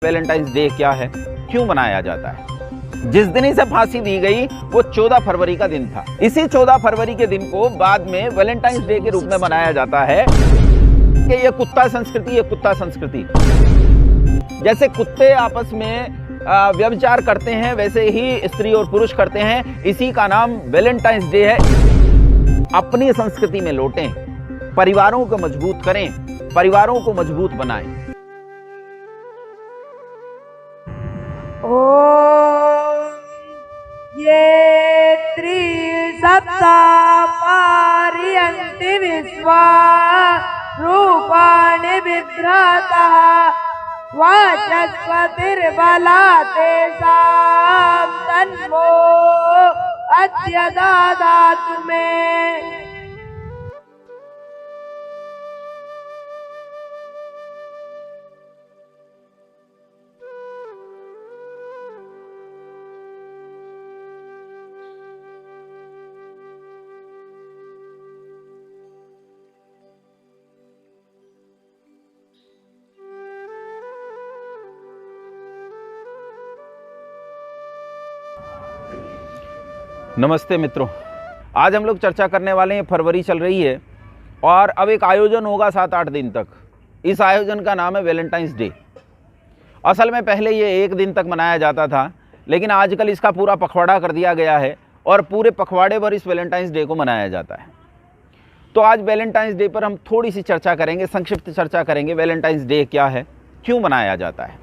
Valentine's day क्या है, क्यों मनाया जाता है। जिस दिन इसे फांसी दी गई वो 14 फरवरी का दिन था। इसी 14 फरवरी के दिन को बाद में वैलेंटाइंस डे के रूप में मनाया जाता है कि ये कुत्ता संस्कृति, ये कुत्ता संस्कृति। जैसे कुत्ते आपस में व्यभिचार करते हैं वैसे ही स्त्री और पुरुष करते हैं। इसी का नाम वैलेंटाइंस डे है। अपनी संस्कृति में लौटें, परिवारों को मजबूत करें, परिवारों को मजबूत बनाएं। ये त्रिसप्ता पारयन्ति विश्वा रूपाणि बिभ्रतः वाचस्पतिर्बला तेषां तन्वो अद्य ददातु मे। नमस्ते मित्रों, आज हम लोग चर्चा करने वाले हैं। फरवरी चल रही है और अब एक आयोजन होगा 7-8 दिन तक। इस आयोजन का नाम है वैलेंटाइंस डे। असल में पहले ये 1 दिन तक मनाया जाता था, लेकिन आजकल इसका पूरा पखवाड़ा कर दिया गया है और पूरे पखवाड़े पर इस वैलेंटाइंस डे को मनाया जाता है। तो आज वैलेंटाइंस डे पर हम थोड़ी सी चर्चा करेंगे, संक्षिप्त चर्चा करेंगे। वैलेंटाइंस डे क्या है, क्यों मनाया जाता है।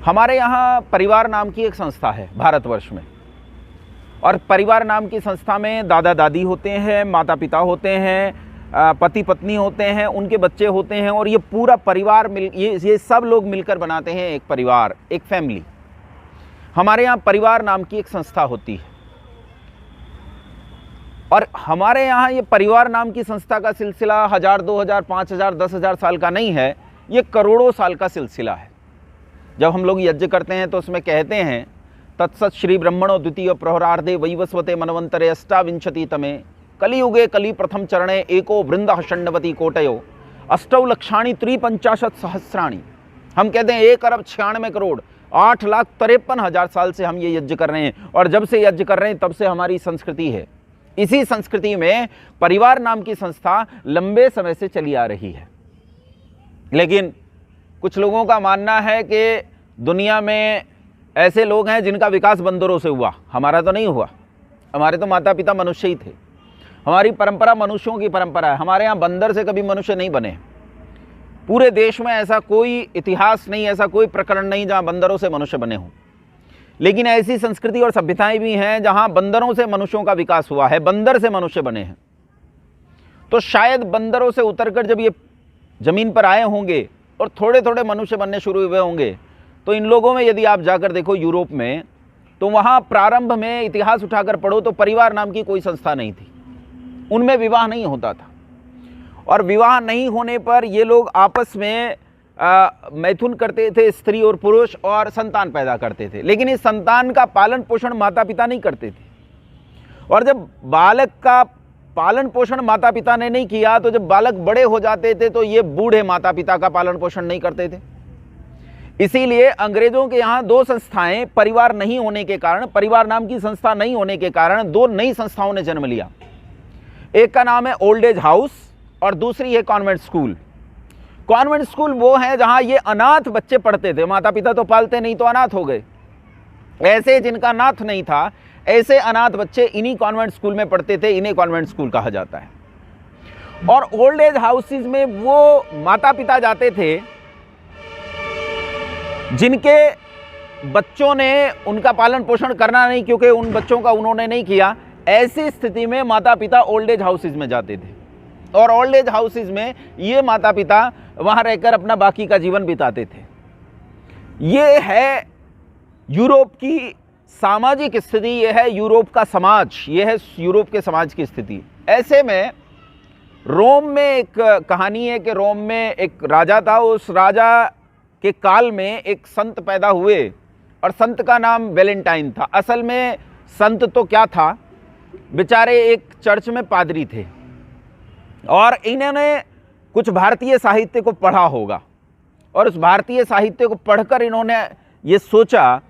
हमारे यहाँ परिवार नाम की एक संस्था है भारतवर्ष में, और परिवार नाम की संस्था में दादा दादी होते हैं, माता पिता होते हैं, पति पत्नी होते हैं, उनके बच्चे होते हैं, और ये पूरा परिवार ये सब लोग मिलकर बनाते हैं एक परिवार, एक फैमिली। हमारे यहाँ परिवार नाम की एक संस्था होती है, और हमारे यहाँ ये परिवार नाम की संस्था का सिलसिला 1000, 2000, 5000, 10,000 साल का नहीं है, ये करोड़ों साल का सिलसिला है। जब हम लोग यज्ञ करते हैं तो उसमें कहते हैं तत्सत श्री ब्रह्मणो द्वितीय प्रहरार्धे वैवस्वते मनवंतरे अष्टाविंशति तमे कलियुगे कलि प्रथम चरणे एको वृंद षण्णवति कोटयो अष्टौ लक्षाणि 53 सहस्राणि। हम कहते हैं 1 अरब 96 करोड़ 8,53,000 साल से हम ये यज्ञ कर रहे हैं, और जब से यज्ञ कर रहे हैं तब से हमारी संस्कृति है। इसी संस्कृति में परिवार नाम की संस्था लंबे समय से चली आ रही है। लेकिन कुछ लोगों का मानना है कि दुनिया में ऐसे लोग हैं जिनका विकास बंदरों से हुआ, हमारा तो नहीं हुआ। हमारे तो माता पिता मनुष्य ही थे। हमारी परंपरा मनुष्यों की परंपरा है। हमारे यहाँ बंदर से कभी मनुष्य नहीं बने। पूरे देश में ऐसा कोई इतिहास नहीं, ऐसा कोई प्रकरण नहीं जहाँ बंदरों से मनुष्य बने हों। लेकिन ऐसी संस्कृति और सभ्यताएं भी हैं जहाँ बंदरों से मनुष्यों का विकास हुआ है, बंदर से मनुष्य बने हैं। तो शायद बंदरों से उतरकर जब ये जमीन पर आए होंगे और थोड़े थोड़े मनुष्य बनने शुरू हुए होंगे, तो इन लोगों में यदि आप जाकर देखो यूरोप में, तो वहाँ प्रारंभ में इतिहास उठाकर पढ़ो तो परिवार नाम की कोई संस्था नहीं थी। उनमें विवाह नहीं होता था, और विवाह नहीं होने पर ये लोग आपस में मैथुन करते थे, स्त्री और पुरुष, और संतान पैदा करते थे। लेकिन इस संतान का पालन पोषण माता पिता नहीं करते थे, और जब बालक का पालन पोषण माता पिता ने नहीं किया तो जब बालक बड़े हो जाते थे तो ये बूढ़े माता पिता का पालन पोषण नहीं करते थे। इसीलिए अंग्रेजों के यहाँ 2 संस्थाएं परिवार नहीं होने के कारण, परिवार नाम की संस्था नहीं होने के कारण 2 नई संस्थाओं ने जन्म लिया। एक का नाम है ओल्ड एज हाउस और दूसरी है कॉन्वेंट स्कूल। कॉन्वेंट स्कूल वो है जहाँ ये अनाथ बच्चे पढ़ते थे। माता पिता तो पालते नहीं तो अनाथ हो गए। ऐसे जिनका नाथ नहीं था, ऐसे अनाथ बच्चे इन्हीं कॉन्वेंट स्कूल में पढ़ते थे। इन्हें कॉन्वेंट स्कूल कहा जाता है। और ओल्ड एज हाउसेज में वो माता पिता जाते थे जिनके बच्चों ने उनका पालन पोषण करना नहीं, क्योंकि उन बच्चों का उन्होंने नहीं किया। ऐसी स्थिति में माता पिता ओल्ड एज हाउसेज में जाते थे, और ओल्ड एज हाउसेज में ये माता पिता वहाँ रहकर अपना बाकी का जीवन बिताते थे। ये है यूरोप की सामाजिक स्थिति, ये है यूरोप का समाज, ये है यूरोप के समाज की स्थिति। ऐसे में रोम में एक कहानी है कि रोम में एक राजा था। उस राजा के काल में एक संत पैदा हुए, और संत का नाम वैलेंटाइन था। असल में संत तो क्या था, बेचारे एक चर्च में पादरी थे, और इन्होंने कुछ भारतीय साहित्य को पढ़ा होगा और उस भारतीय साहित्य को पढ़कर इन्होंने ये सोचा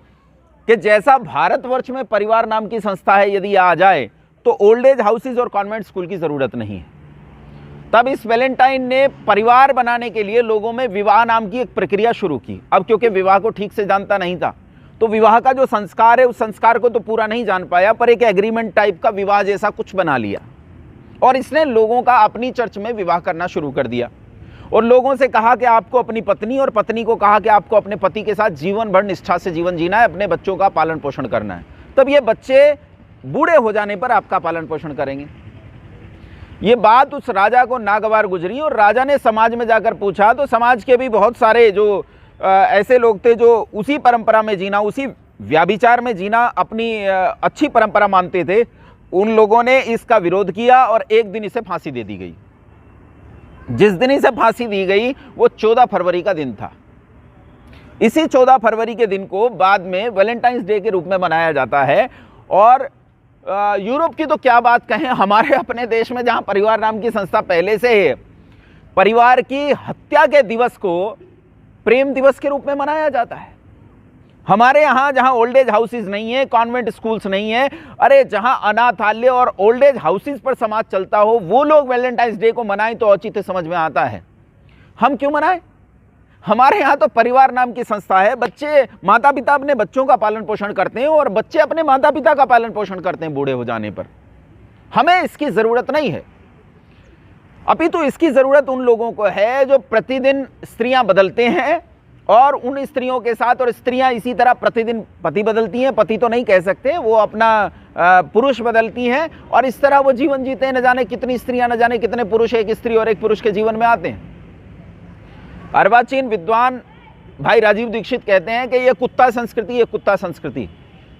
कि जैसा भारतवर्ष में परिवार नाम की संस्था है, यदि आ जाए तो ओल्ड एज हाउसेज और कॉन्वेंट स्कूल की ज़रूरत नहीं है। तब इस वैलेंटाइन ने परिवार बनाने के लिए लोगों में विवाह नाम की एक प्रक्रिया शुरू की। अब क्योंकि विवाह को ठीक से जानता नहीं था, तो विवाह का जो संस्कार है उस संस्कार को तो पूरा नहीं जान पाया, पर एक एग्रीमेंट टाइप का विवाह जैसा कुछ बना लिया और इसने लोगों का अपनी चर्च में विवाह करना शुरू कर दिया और लोगों से कहा कि आपको अपनी पत्नी, और पत्नी को कहा कि आपको अपने पति के साथ जीवन भर निष्ठा से जीवन जीना है, अपने बच्चों का पालन पोषण करना है। तब ये बच्चे बूढ़े हो जाने पर आपका पालन पोषण करेंगे। ये बात उस राजा को नागवार गुजरी और राजा ने समाज में जाकर पूछा, तो समाज के भी बहुत सारे जो ऐसे लोग थे जो उसी परंपरा में जीना, उसी व्याभिचार में जीना अपनी अच्छी परंपरा मानते थे, उन लोगों ने इसका विरोध किया और एक दिन इसे फांसी दे दी गई। जिस दिन इसे फांसी दी गई वो 14 फरवरी का दिन था। इसी 14 फरवरी के दिन को बाद में वैलेंटाइंस डे के रूप में मनाया जाता है। और यूरोप की तो क्या बात कहें, हमारे अपने देश में जहां परिवार नाम की संस्था पहले से है, परिवार की हत्या के दिवस को प्रेम दिवस के रूप में मनाया जाता है। हमारे यहाँ जहाँ ओल्ड एज हाउसेज नहीं है, कॉन्वेंट स्कूल्स नहीं है, अरे जहाँ अनाथालय और ओल्ड एज हाउसेज पर समाज चलता हो, वो लोग वैलेंटाइंस डे को मनाएं तो औचित्य समझ में आता है। हम क्यों मनाएं? हमारे यहाँ तो परिवार नाम की संस्था है, बच्चे माता पिता अपने बच्चों का पालन पोषण करते हैं और बच्चे अपने माता पिता का पालन पोषण करते हैं बूढ़े हो जाने पर। हमें इसकी ज़रूरत नहीं है। अपितु इसकी ज़रूरत उन लोगों को है जो प्रतिदिन स्त्रियां बदलते हैं और उन स्त्रियों के साथ, और स्त्रियां इसी तरह प्रतिदिन पति बदलती हैं, पति तो नहीं कह सकते, वो अपना पुरुष बदलती हैं और इस तरह वो जीवन जीते हैं। न जाने कितनी स्त्रियां, न जाने कितने पुरुष एक स्त्री और एक पुरुष के जीवन में आते हैं। अर्वाचीन विद्वान भाई राजीव दीक्षित कहते हैं कि ये कुत्ता संस्कृति, ये कुत्ता संस्कृति।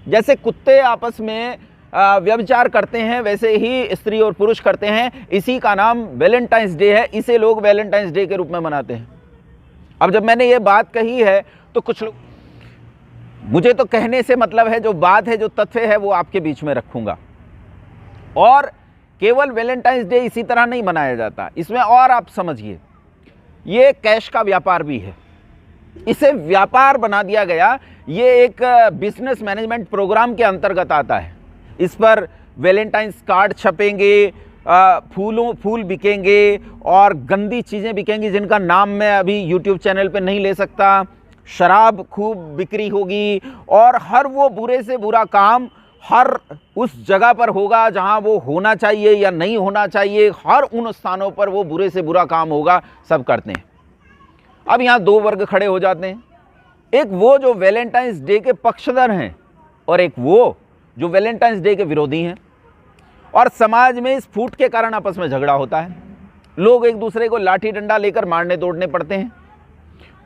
जैसे कुत्ते आपस में व्यभिचार करते हैं वैसे ही स्त्री और पुरुष करते हैं। इसी का नाम वैलेंटाइंस डे है, इसे लोग वैलेंटाइंस डे के रूप में मनाते हैं। अब जब मैंने ये बात कही है तो कुछ लोग, मुझे तो कहने से मतलब है जो बात है, जो तथ्य है वो आपके बीच में रखूंगा। और केवल वैलेंटाइंस डे इसी तरह नहीं मनाया जाता, इसमें और आप समझिए, ये कैश का व्यापार भी है। इसे व्यापार बना दिया गया, ये एक बिजनेस मैनेजमेंट प्रोग्राम के अंतर्गत आता है। इस पर वैलेंटाइंस कार्ड छपेंगे, फूल बिकेंगे और गंदी चीज़ें बिकेंगी जिनका नाम मैं अभी यूट्यूब चैनल पे नहीं ले सकता। शराब खूब बिक्री होगी और हर वो बुरे से बुरा काम हर उस जगह पर होगा जहां वो होना चाहिए या नहीं होना चाहिए। हर उन स्थानों पर वो बुरे से बुरा काम होगा, सब करते हैं। अब यहाँ दो वर्ग खड़े हो जाते हैं, एक वो जो वैलेंटाइंस डे के पक्षधर हैं और एक वो जो वैलेंटाइंस डे के विरोधी हैं। और समाज में इस फूट के कारण आपस में झगड़ा होता है। लोग एक दूसरे को लाठी डंडा लेकर मारने तोड़ने पड़ते हैं।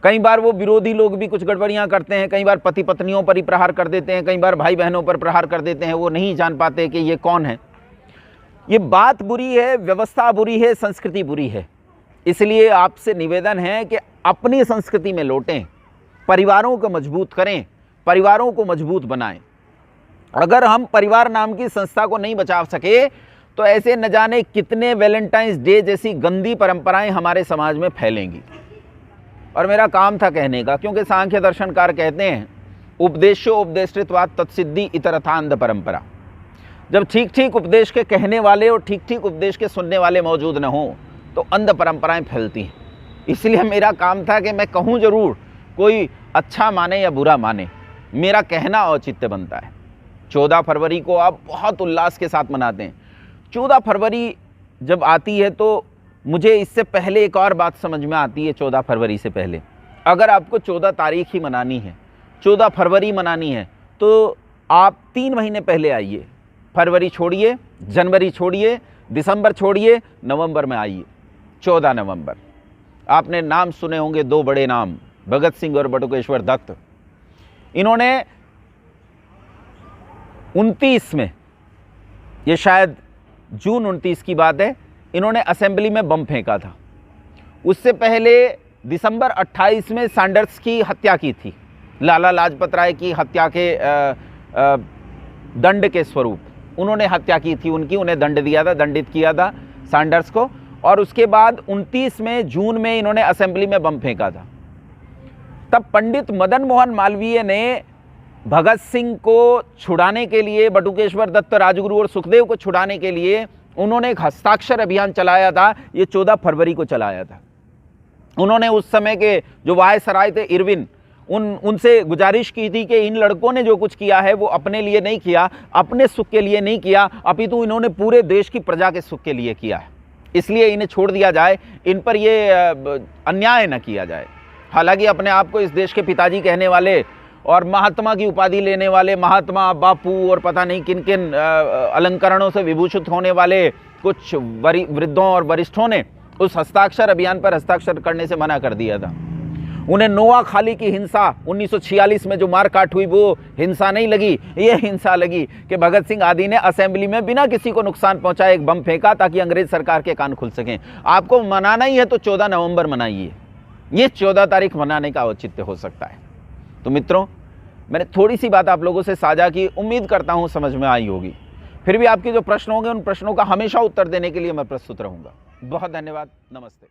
कई बार वो विरोधी लोग भी कुछ गड़बड़ियां करते हैं, कई बार पति पत्नियों पर ही प्रहार कर देते हैं, कई बार भाई बहनों पर प्रहार कर देते हैं। वो नहीं जान पाते कि ये कौन है। ये बात बुरी है, व्यवस्था बुरी है, संस्कृति बुरी है। इसलिए आपसे निवेदन है कि अपनी संस्कृति में लौटें, परिवारों को मजबूत करें, परिवारों को मजबूत बनाएं। अगर हम परिवार नाम की संस्था को नहीं बचा सके तो ऐसे न जाने कितने वैलेंटाइंस डे जैसी गंदी परंपराएं हमारे समाज में फैलेंगी। और मेरा काम था कहने का, क्योंकि सांख्य दर्शनकार कहते हैं उपदेशो उपदेष्टृत्वात् तत्सिद्धि इतरथांध परंपरा। जब ठीक ठीक उपदेश के कहने वाले और ठीक ठीक उपदेश के सुनने वाले मौजूद न हो तो अंध परंपराएं फैलती हैं। इसलिए मेरा काम था कि मैं कहूँ जरूर, कोई अच्छा माने या बुरा माने, मेरा कहना औचित्य बनता है। 14 फरवरी को आप बहुत उल्लास के साथ मनाते हैं। 14 फरवरी जब आती है तो मुझे इससे पहले एक और बात समझ में आती है। 14 फरवरी से पहले अगर आपको 14 तारीख ही मनानी है, 14 फरवरी मनानी है, तो आप 3 महीने पहले आइए। फरवरी छोड़िए, जनवरी छोड़िए, दिसंबर छोड़िए, नवंबर में आइए। 14 नवंबर। आपने नाम सुने होंगे, 2 बड़े नाम, भगत सिंह और बटुकेश्वर दत्त। इन्होंने 29 में, ये शायद जून 29 की बात है, इन्होंने असेंबली में बम फेंका था। उससे पहले दिसंबर 28 में सैंडर्स की हत्या की थी, लाला लाजपत राय की हत्या के दंड के स्वरूप उन्होंने हत्या की थी उनकी, उन्हें दंड दिया था, दंडित किया था सैंडर्स को। और उसके बाद 29 में जून में इन्होंने असेंबली में बम फेंका था। तब पंडित मदन मोहन मालवीय ने भगत सिंह को छुड़ाने के लिए, बटुकेश्वर दत्त, राजगुरु और सुखदेव को छुड़ाने के लिए उन्होंने एक हस्ताक्षर अभियान चलाया था। ये 14 फरवरी को चलाया था। उन्होंने उस समय के जो वायसराय थे इरविन, उनसे गुजारिश की थी कि इन लड़कों ने जो कुछ किया है वो अपने लिए नहीं किया, अपने सुख के लिए नहीं किया, अपितु इन्होंने पूरे देश की प्रजा के सुख के लिए किया है, इसलिए इन्हें छोड़ दिया जाए, इन पर ये अन्याय न किया जाए। हालांकि अपने आप को इस देश के पिताजी कहने वाले और महात्मा की उपाधि लेने वाले, महात्मा, बापू और पता नहीं किन किन अलंकरणों से विभूषित होने वाले कुछ वृद्धों और वरिष्ठों ने उस हस्ताक्षर अभियान पर हस्ताक्षर करने से मना कर दिया था। उन्हें नोआखाली की हिंसा 1946 में जो मारकाट हुई वो हिंसा नहीं लगी, ये हिंसा लगी कि भगत सिंह आदि ने असेंबली में बिना किसी को नुकसान पहुंचाए एक बम फेंका ताकि अंग्रेज सरकार के कान खुल सकें। आपको मनाना ही है तो 14 नवंबर मनाइए, ये 14 तारीख मनाने का औचित्य हो सकता है। तो मित्रों, मैंने थोड़ी सी बात आप लोगों से साझा की, उम्मीद करता हूँ समझ में आई होगी। फिर भी आपके जो प्रश्न होंगे उन प्रश्नों का हमेशा उत्तर देने के लिए मैं प्रस्तुत रहूँगा। बहुत धन्यवाद, नमस्ते।